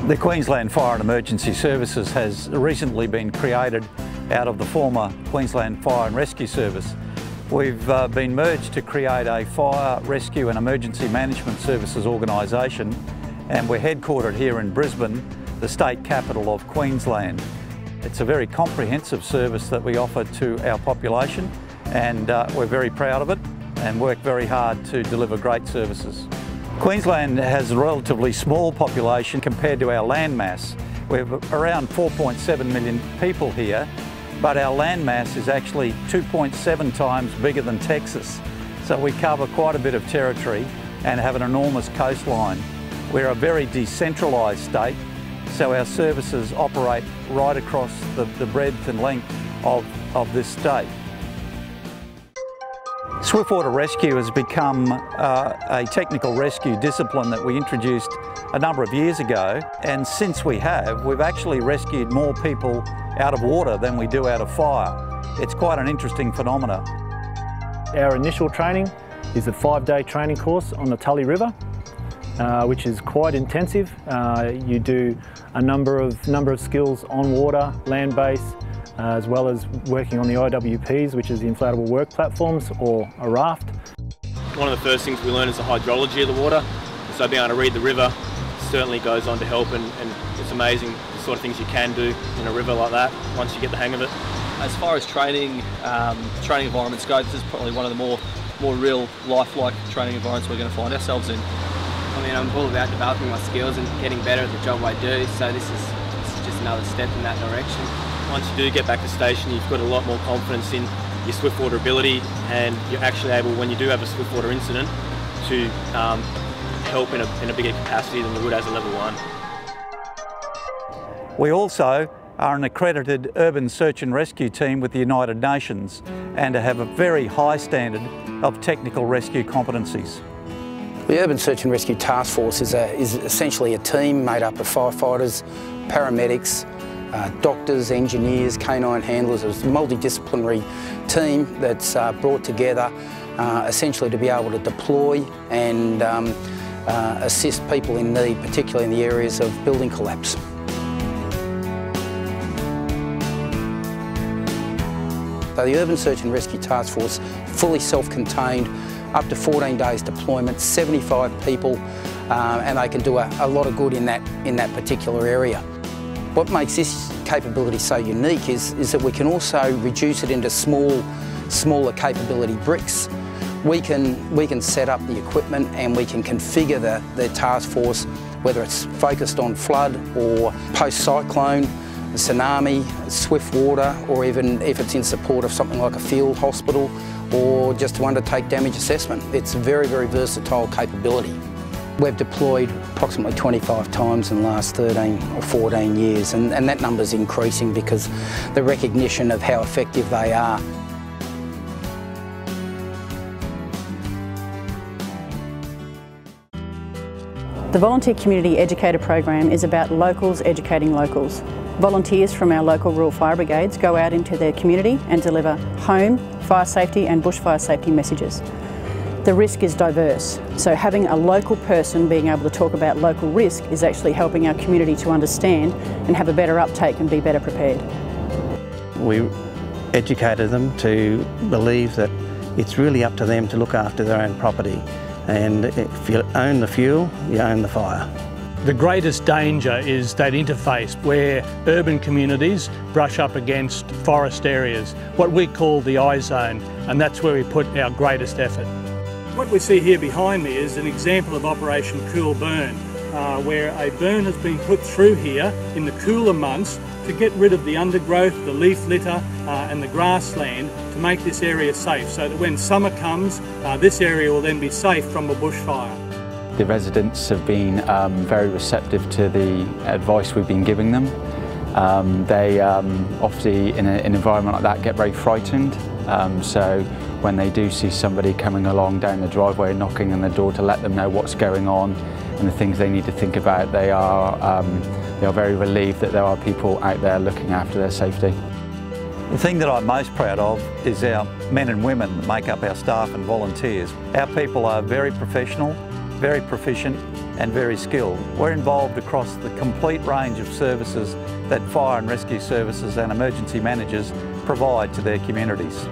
The Queensland Fire and Emergency Services has recently been created out of the former Queensland Fire and Rescue Service. We've been merged to create a Fire, Rescue and Emergency Management Services organisation, and we're headquartered here in Brisbane, the state capital of Queensland. It's a very comprehensive service that we offer to our population, and we're very proud of it and work very hard to deliver great services. Queensland has a relatively small population compared to our land mass. We're around 4.7 million people here, but our land mass is actually 2.7 times bigger than Texas. So we cover quite a bit of territory and have an enormous coastline. We're a very decentralised state, so our services operate right across the breadth and length of this state. Swiftwater rescue has become a technical rescue discipline that we introduced a number of years ago, and since we've actually rescued more people out of water than we do out of fire. It's quite an interesting phenomenon. Our initial training is a 5-day training course on the Tully River, which is quite intensive. You do a number of skills on water, land-based, as well as working on the IWPs, which is the inflatable work platforms, or a raft. One of the first things we learn is the hydrology of the water, so being able to read the river certainly goes on to help, and it's amazing the sort of things you can do in a river like that once you get the hang of it. As far as training environments go, this is probably one of the more real lifelike training environments we're going to find ourselves in. I mean, I'm all about developing my skills and getting better at the job I do, so this is just another step in that direction. Once you do get back to station, you've got a lot more confidence in your swiftwater ability, and you're actually able, when you do have a swiftwater incident, to help in a bigger capacity than you would as a level 1. We also are an accredited urban search and rescue team with the United Nations, and have a very high standard of technical rescue competencies. The Urban Search and Rescue Task Force is essentially a team made up of firefighters, paramedics, doctors, engineers, canine handlers. It's a multidisciplinary team that's brought together essentially to be able to deploy and assist people in need, particularly in the areas of building collapse. So the Urban Search and Rescue Task Force, fully self-contained, up to 14 days deployment, 75 people, and they can do a lot of good in that particular area. What makes this capability so unique is that we can also reduce it into smaller capability bricks. We can set up the equipment and we can configure the task force, whether it's focused on flood or post-cyclone, tsunami, swift water, or even if it's in support of something like a field hospital or just to undertake damage assessment. It's a very, very versatile capability. We've deployed approximately 25 times in the last 13 or 14 years, and that number's increasing because the recognition of how effective they are. The Volunteer Community Educator program is about locals educating locals. Volunteers from our local rural fire brigades go out into their community and deliver home, fire safety and bushfire safety messages. The risk is diverse, so having a local person being able to talk about local risk is actually helping our community to understand and have a better uptake and be better prepared. We educated them to believe that it's really up to them to look after their own property, and if you own the fuel, you own the fire. The greatest danger is that interface where urban communities brush up against forest areas, what we call the I zone, and that's where we put our greatest effort. What we see here behind me is an example of Operation Cool Burn, where a burn has been put through here in the cooler months to get rid of the undergrowth, the leaf litter and the grassland to make this area safe, so that when summer comes, this area will then be safe from a bushfire. The residents have been very receptive to the advice we've been giving them. They obviously in an environment like that get very frightened, so when they do see somebody coming along down the driveway and knocking on the door to let them know what's going on and the things they need to think about, they are very relieved that there are people out there looking after their safety. The thing that I'm most proud of is our men and women that make up our staff and volunteers. Our people are very professional, very proficient, and very skilled. We're involved across the complete range of services that fire and rescue services and emergency managers provide to their communities.